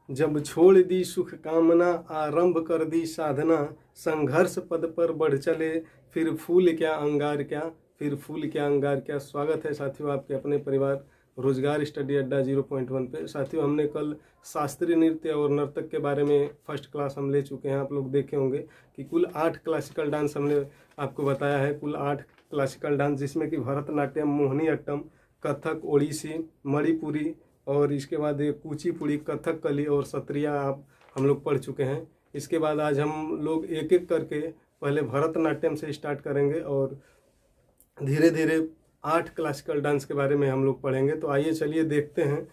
जब छोड़ दी सुख कामना, आरंभ कर दी साधना, संघर्ष पद पर बढ़ चले, फिर फूल क्या अंगार क्या, फिर फूल क्या अंगार क्या। स्वागत है साथियों आपके अपने परिवार रोजगार स्टडी अड्डा 0.1 पे। साथियों हमने कल शास्त्रीय नृत्य और नर्तक के बारे में फर्स्ट क्लास हम ले चुके हैं। आप लोग देखे होंगे कि कुल 8 क्लासिकल डांस हमने आपको बताया है, कुल 8 क्लासिकल डांस, जिसमें कि भरतनाट्यम, मोहिनी अट्टम, कथक, ओडिसी, मणिपुरी और इसके बाद कुचिपुड़ी, कथकली और सत्रिया आप हम लोग पढ़ चुके हैं। इसके बाद आज हम लोग एक एक करके पहले भरतनाट्यम से स्टार्ट करेंगे और धीरे धीरे 8 क्लासिकल डांस के बारे में हम लोग पढ़ेंगे। तो आइए चलिए देखते हैं।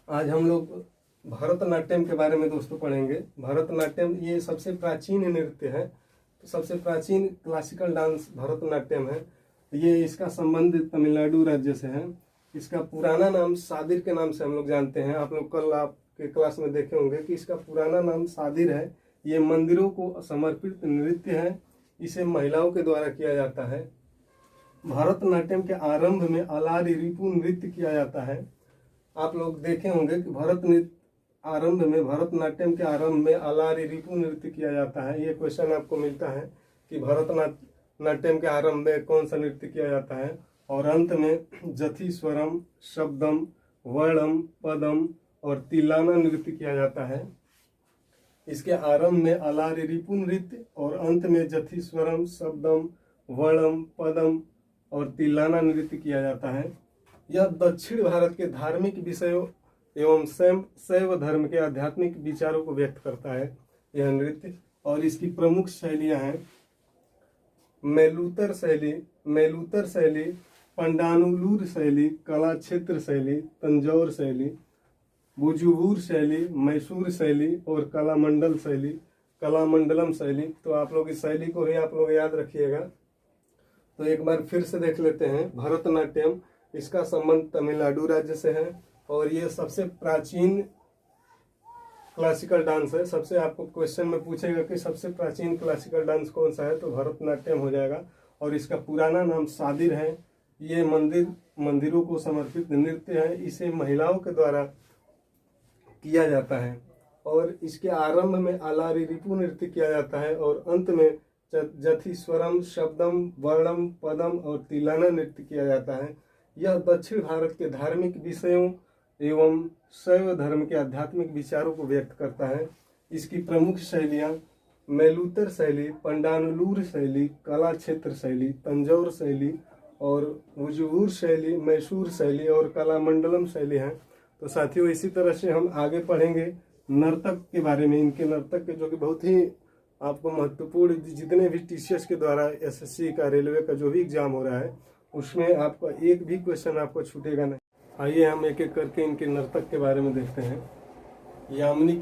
आज हम लोग भरतनाट्यम के बारे में दोस्तों पढ़ेंगे। भरतनाट्यम ये सबसे प्राचीन नृत्य है, तो सबसे प्राचीन क्लासिकल डांस भरतनाट्यम है। ये इसका संबंध तमिलनाडु राज्य से है। इसका पुराना नाम सादिर के नाम से हम लोग जानते हैं। आप लोग कल आपके क्लास में देखे होंगे कि इसका पुराना नाम सादिर है। ये मंदिरों को समर्पित नृत्य है, इसे महिलाओं के द्वारा किया जाता है। भरतनाट्यम के आरंभ में अलारी रिपु नृत्य किया जाता है। आप लोग देखे होंगे कि भरतनाट्यम के आरंभ में अलारी रिपु नृत्य किया जाता है। ये क्वेश्चन आपको मिलता है कि भरतनाट्यम के आरंभ में कौन सा नृत्य किया जाता है। और अंत में जथी, स्वरम, शब्दम, वर्णम, पदम और तिलाना नृत्य किया जाता है। इसके आरंभ में अलारी रिपु नृत्य और अंत में जथी, स्वरम, शब्दम, वर्णम, पदम और तिलाना नृत्य किया जाता है। यह दक्षिण भारत के धार्मिक विषयों एवं शैव धर्म के आध्यात्मिक विचारों को व्यक्त करता है यह नृत्य। और इसकी प्रमुख शैलियां हैं मेलूतर शैली, पंडानुलूर शैली, कला क्षेत्र शैली, तंजौर शैली, बुजुबूर शैली, मैसूर शैली और कलामंडलम शैली। तो आप लोग इस शैली को ही आप लोग याद रखिएगा। तो एक बार फिर से देख लेते हैं। भरतनाट्यम, इसका संबंध तमिलनाडु राज्य से है और ये सबसे प्राचीन क्लासिकल डांस है। सबसे आपको क्वेश्चन में पूछेगा कि सबसे प्राचीन क्लासिकल डांस कौन सा है, तो भरतनाट्यम हो जाएगा। और इसका पुराना नाम सादिर है। ये मंदिरों को समर्पित नृत्य है, इसे महिलाओं के द्वारा किया जाता है। और इसके आरंभ में अलारी रिपु नृत्य किया जाता है और अंत में जथी, स्वरम, शब्दम, वर्णम, पदम और तिलाना नृत्य किया जाता है। यह दक्षिण भारत के धार्मिक विषयों एवं शैव धर्म के आध्यात्मिक विचारों को व्यक्त करता है। इसकी प्रमुख शैलियां मेलूतर शैली, पंडानुलूर शैली, कला क्षेत्र शैली, तंजौर शैली और बुजुबूर शैली, मैसूर शैली और कलामंडलम शैली हैं। तो साथियों इसी तरह से हम आगे पढ़ेंगे नर्तक के बारे में। इनके नर्तक के जो कि बहुत ही आपको महत्वपूर्ण, जितने भी टीसीएस के द्वारा एसएससी का, रेलवे का जो भी एग्जाम हो रहा है उसमें आपका एक भी क्वेश्चन आपको छूटेगा नहीं। आइए हम एक एक करके इनके नर्तक के बारे में देखते हैं। यामिनी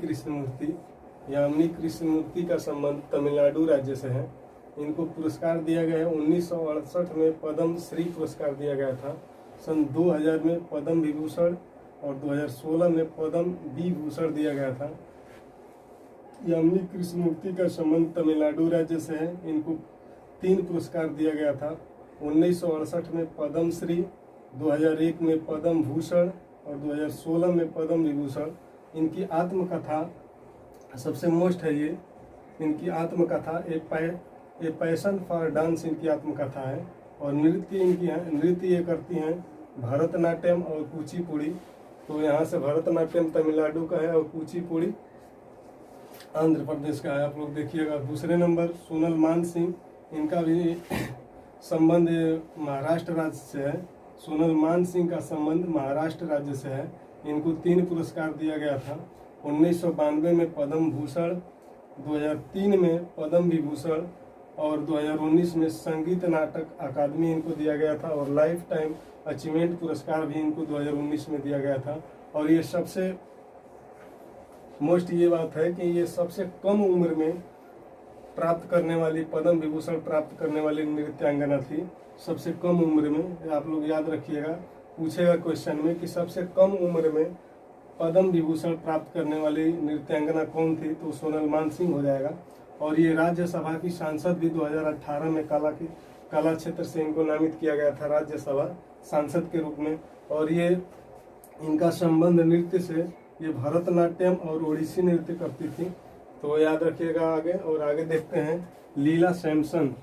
कृष्णमूर्ति का संबंध तमिलनाडु राज्य से है। इनको पुरस्कार दिया गया है 1968 में पद्म श्री पुरस्कार दिया गया था। सन 2000 में पद्म विभूषण और 2016 में पद्म विभूषण दिया गया था। यामिनी कृष्णमूर्ति का संबंध तमिलनाडु राज्य से है। इनको 3 पुरस्कार दिया गया था। 1968 में पद्म श्री, 2001 में पद्म भूषण और 2016 में पद्म विभूषण। इनकी आत्मकथा सबसे मोस्ट है ये। इनकी आत्मकथा ए पैशन फॉर डांस इनकी आत्मकथा है। और नृत्य ये करती हैं भरतनाट्यम और कुचिपुड़ी। तो यहाँ से भरतनाट्यम तमिलनाडु का है और कुचिपुड़ी आंध्र प्रदेश का है। आप लोग देखिएगा। दूसरे नंबर सोनल मान सिंह, इनका भी संबंध महाराष्ट्र राज्य से है। सोनल मान सिंह का संबंध महाराष्ट्र राज्य से है। इनको 3 पुरस्कार दिया गया था। 1992 में पद्म भूषण, 2003 में पद्म विभूषण और 2019 में संगीत नाटक अकादमी इनको दिया गया था। और लाइफ टाइम अचीवमेंट पुरस्कार भी इनको 2019 में दिया गया था। और ये सबसे मोस्ट ये बात है कि ये सबसे कम उम्र में प्राप्त करने वाली, पद्म विभूषण प्राप्त करने वाली नृत्यांगना थी। सबसे कम उम्र में, आप लोग याद रखिएगा, पूछेगा क्वेश्चन में कि सबसे कम उम्र में पद्म विभूषण प्राप्त करने वाली नृत्यांगना कौन थी, तो सोनल मान सिंह हो जाएगा। और ये राज्यसभा की सांसद भी 2018 में कला क्षेत्र से इनको नामित किया गया था राज्यसभा सांसद के रूप में। और ये इनका संबंध नृत्य से ये भरतनाट्यम और ओडिसी नृत्य करती थी, तो याद रखिएगा आगे। और आगे देखते हैं लीला सैमसन,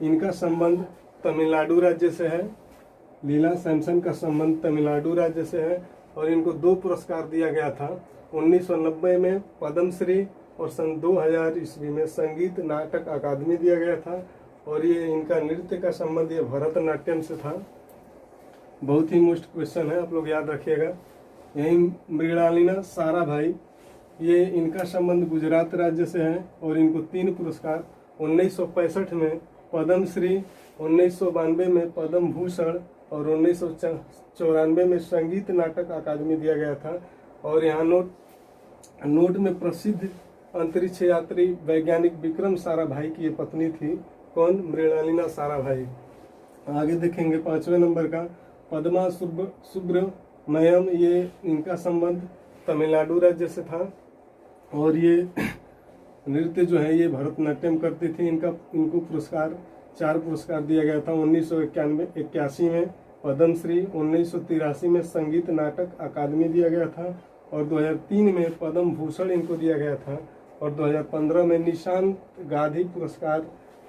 इनका संबंध तमिलनाडु राज्य से है। लीला सैमसन का संबंध तमिलनाडु राज्य से है और इनको 2 पुरस्कार दिया गया था। 1990 में पद्मश्री और सन 2000 ईस्वी में संगीत नाटक अकादमी दिया गया था। और ये इनका नृत्य का संबंध ये भरतनाट्यम से था। बहुत ही मोस्ट क्वेश्चन है, आप लोग याद रखिएगा। यही मृणालिनी साराभाई, ये इनका संबंध गुजरात राज्य से है और इनको 3 पुरस्कार 1965 में पद्मश्री, 1992 में पद्म भूषण और 1994 में संगीत नाटक अकादमी दिया गया था। और यहाँ नोट में प्रसिद्ध अंतरिक्ष यात्री वैज्ञानिक विक्रम साराभाई की ये पत्नी थी। कौन? मृणालिनी साराभाई। आगे देखेंगे 5वें नंबर का पद्मा सुब्रमण्यम, ये इनका संबंध तमिलनाडु राज्य से था और ये नृत्य जो है ये भरतनाट्यम करती थी। इनको 4 पुरस्कार दिया गया था। 1981 में पद्मश्री, 1983 में संगीत नाटक अकादमी दिया गया था और 2003 में पद्म भूषण इनको दिया गया था और 2015 में निशांत गांधी पुरस्कार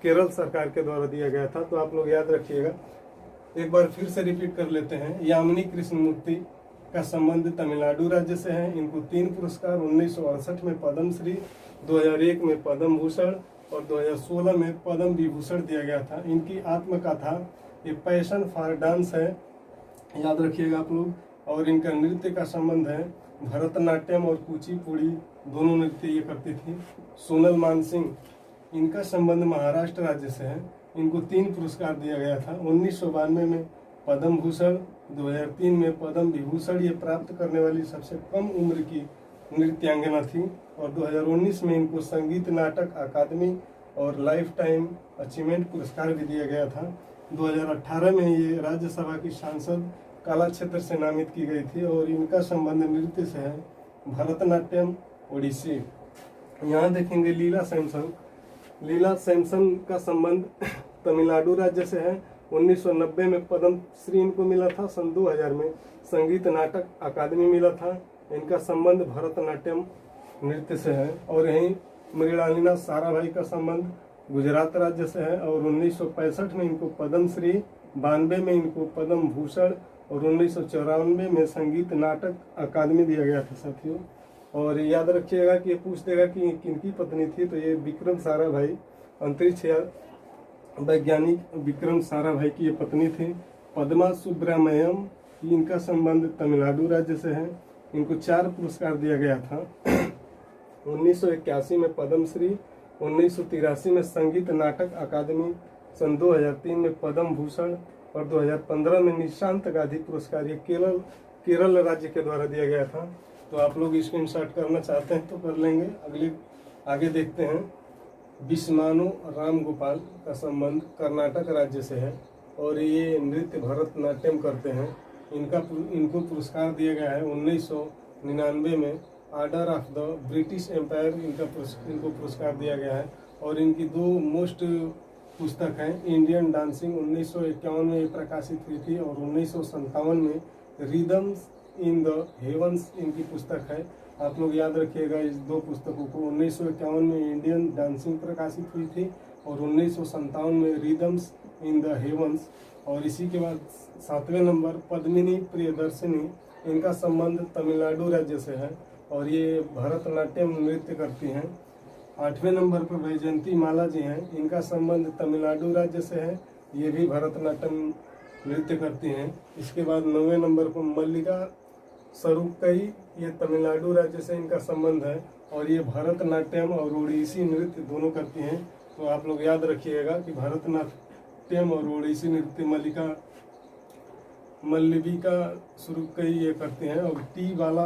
केरल सरकार के द्वारा दिया गया था। तो आप लोग याद रखिएगा। एक बार फिर से रिपीट कर लेते हैं। यामिनी कृष्णमूर्ति का संबंध तमिलनाडु राज्य से है। इनको 3 पुरस्कार 1968 में पद्मश्री, 2001 में पद्म भूषण और 2016 में पद्म विभूषण दिया गया था। इनकी आत्मकथा ये पैशन फॉर डांस है, याद रखिएगा आप लोग। और इनका नृत्य का संबंध है भरतनाट्यम और कुचिपुड़ी, दोनों नृत्य ये करती थी। सोनल मानसिंह, इनका संबंध महाराष्ट्र राज्य से है। इनको 3 पुरस्कार दिया गया था। 1992 में पद्म भूषण, 2003 में पद्म विभूषण ये प्राप्त करने वाली सबसे कम उम्र की नृत्यांगना थी। और 2019 में इनको संगीत नाटक अकादमी और लाइफ टाइम अचीवमेंट पुरस्कार भी दिया गया था। 2018 में ये राज्यसभा की सांसद कला क्षेत्र से नामित की गई थी और इनका संबंध नृत्य से है, भरतनाट्यम, ओडिसी। यहाँ देखेंगे लीला सैमसन। लीला सैमसन का संबंध तमिलनाडु राज्य से है। 1990 में पद्मश्री इनको मिला था। सन 2000 में संगीत नाटक अकादमी मिला था। इनका संबंध भरतनाट्यम नृत्य से है। और यहीं मृणालिनी साराभाई का संबंध गुजरात राज्य से है और 1965 में इनको पद्मश्री, 92 में इनको पद्म भूषण और 1994 में संगीत नाटक अकादमी दिया गया था साथियों। और याद रखिएगा कि ये पूछ देगा कि किनकी पत्नी थी, तो ये विक्रम साराभाई, अंतरिक्ष वैज्ञानिक विक्रम साराभाई की ये पत्नी थी। पद्मा सुब्रमण्यम, इनका संबंध तमिलनाडु राज्य से है। इनको 4 पुरस्कार दिया गया था। 1981 में पद्मश्री, 1983 में संगीत नाटक अकादमी, सन 2003 में पद्म भूषण और 2015 में निशांत गांधी पुरस्कार ये केरल राज्य के द्वारा दिया गया था। तो आप लोग स्क्रीनशॉट करना चाहते हैं तो कर लेंगे। आगे देखते हैं। बिस्मानो राम गोपाल का संबंध कर्नाटक राज्य से है और ये नृत्य भरतनाट्यम करते हैं। इनको पुरस्कार दिया गया है 1999 में Order of the British Empire, इनको पुरस्कार दिया गया है। और इनकी 2 मोस्ट पुस्तक हैं। इंडियन डांसिंग 1951 में ये प्रकाशित हुई थी और 1957 में रिदम्स इन द हेवंस इनकी पुस्तक है। आप लोग याद रखिएगा इस 2 पुस्तकों को। 1951 में इंडियन डांसिंग प्रकाशित हुई थी और 1957 में रिदम्स इन द हेवंस। और इसी के बाद 7वें नंबर पद्मिनी प्रियदर्शिनी, इनका संबंध तमिलनाडु राज्य से है और ये भरतनाट्यम नृत्य करती हैं। 8वें नंबर पर वैजयंती माला जी हैं, इनका संबंध तमिलनाडु राज्य से है, ये भी भरतनाट्यम नृत्य करती हैं। इसके बाद 9वें नंबर पर मल्लिका सरुक्कई, ये तमिलनाडु राज्य से इनका संबंध है और ये भरतनाट्यम और ओडिसी नृत्य दोनों करती हैं। तो आप लोग याद रखिएगा कि भरतनाट्यम और ओडिसी नृत्य मल्लिका सरुक्कई ये करती हैं। और टी बाला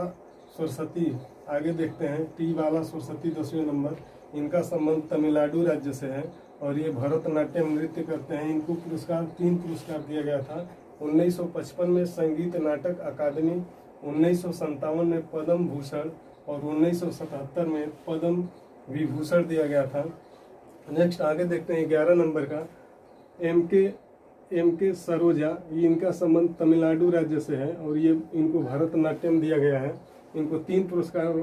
सरस्वती, आगे देखते हैं। टी बाला सरस्वती 10वें नंबर, इनका संबंध तमिलनाडु राज्य से है और ये भरतनाट्यम नृत्य करते हैं। इनको 3 पुरस्कार दिया गया था। 1955 में संगीत नाटक अकादमी, 1957 में पद्म भूषण और 1977 में पद्म विभूषण दिया गया था। नेक्स्ट आगे देखते हैं 11 नंबर का एम के सरोजा, ये इनका संबंध तमिलनाडु राज्य से है और ये इनको भरतनाट्यम दिया गया है। इनको 3 पुरस्कार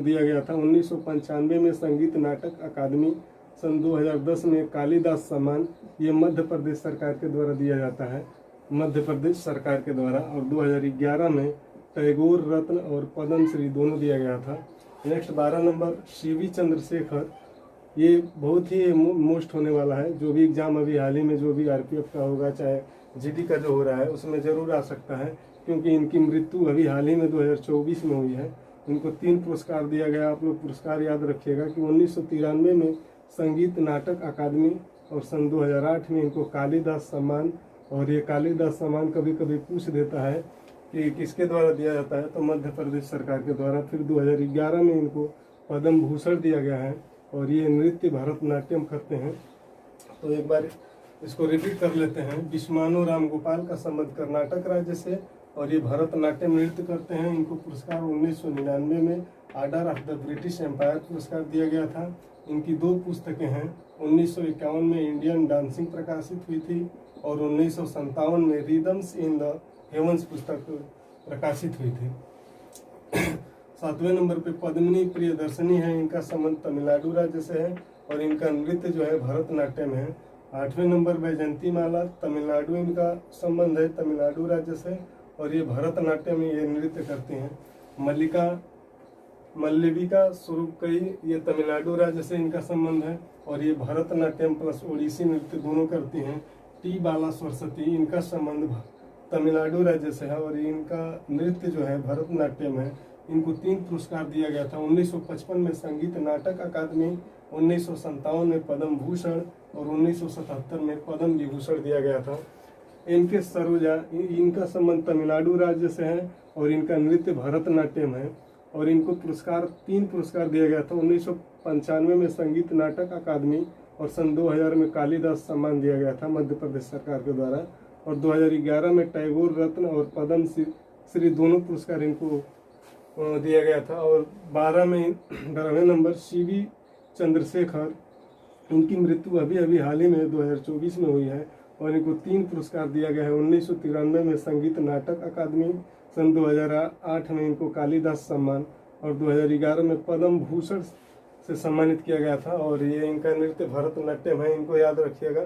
दिया गया था। 1995 में संगीत नाटक अकादमी, सन 2010 में कालिदास सम्मान, ये मध्य प्रदेश सरकार के द्वारा दिया जाता है, मध्य प्रदेश सरकार के द्वारा। और 2011 में टैगोर रत्न और पद्म श्री दोनों दिया गया था। नेक्स्ट 12 नंबर सीवी चंद्रशेखर, ये बहुत ही मोस्ट होने वाला है। जो भी एग्जाम अभी हाल ही में जो भी आरपीएफ का होगा, चाहे जीडी का जो हो रहा है, उसमें जरूर आ सकता है, क्योंकि इनकी मृत्यु अभी हाल ही में 2024 में हुई है। इनको 3 पुरस्कार दिया गया। आप लोग पुरस्कार याद रखिएगा कि 1993 में संगीत नाटक अकादमी और सन 2008 में इनको कालिदास सम्मान। और ये कालिदास सम्मान कभी कभी पूछ देता है कि किसके द्वारा दिया जाता है, तो मध्य प्रदेश सरकार के द्वारा। फिर 2011 में इनको पद्म भूषण दिया गया है और ये नृत्य भरतनाट्यम करते हैं। तो एक बार इसको रिपीट कर लेते हैं। बिस्मानो राम गोपाल का संबंध कर्नाटक राज्य से और ये भरतनाट्यम नृत्य करते हैं। इनको पुरस्कार 1999 में Order of the British Empire पुरस्कार दिया गया था। इनकी 2 पुस्तकें हैं। 1951 में इंडियन डांसिंग प्रकाशित हुई थी और 1957 में रिदम्स इन द हेवंस पुस्तक प्रकाशित हुई थी। 7वें नंबर पे पद्मिनी प्रियदर्शनी है। इनका संबंध तमिलनाडु राज्य से है और इनका नृत्य जो है भरतनाट्यम है। 8वें नंबर वैजंती माला, तमिलनाडु इनका संबंध है, तमिलनाडु राज्य से, और ये भरतनाट्यम ये नृत्य करती हैं। मल्लिका सुरुकई, ये तमिलनाडु राज्य से इनका संबंध है और ये भरतनाट्यम प्लस ओडिसी नृत्य दोनों करती हैं। टी बाला सरस्वती, इनका संबंध तमिलनाडु राज्य से है और इनका नृत्य जो है भरतनाट्यम है। इनको 3 पुरस्कार दिया गया था। 1955 में संगीत नाटक अकादमी, 1957 में पद्म भूषण और 1977 में पद्म विभूषण दिया गया था। इनके सरोजा, इनका संबंध तमिलनाडु राज्य से है और इनका नृत्य भरतनाट्यम है और इनको 3 पुरस्कार दिया गया था। 1995 में संगीत नाटक अकादमी और सन 2000 में कालिदास सम्मान दिया गया था मध्य प्रदेश सरकार के द्वारा और 2011 में टैगोर रत्न और पद्म श्री दोनों पुरस्कार इनको दिया गया था। और 12वें नंबर सीवी चंद्रशेखर, इनकी मृत्यु अभी हाल ही में 2024 में हुई है और इनको 3 पुरस्कार दिया गया है। 1993 में संगीत नाटक अकादमी, सन 2008 में इनको कालिदास सम्मान और 2011 में पद्म भूषण से सम्मानित किया गया था और ये इनका नृत्य भरतनाट्यम है, इनको याद रखिएगा।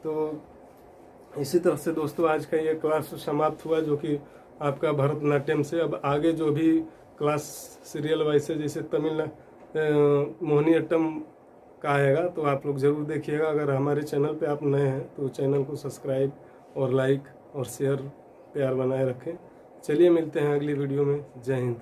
तो इसी तरह से दोस्तों आज का ये क्लास समाप्त हुआ, जो कि आपका भरतनाट्यम से। अब आगे जो भी क्लास सीरियल वाइज से, जैसे तमिल मोहिनीअट्टम का आएगा, तो आप लोग ज़रूर देखिएगा। अगर हमारे चैनल पे आप नए हैं तो चैनल को सब्सक्राइब और लाइक और शेयर प्यार बनाए रखें। चलिए मिलते हैं अगली वीडियो में। जय हिंद।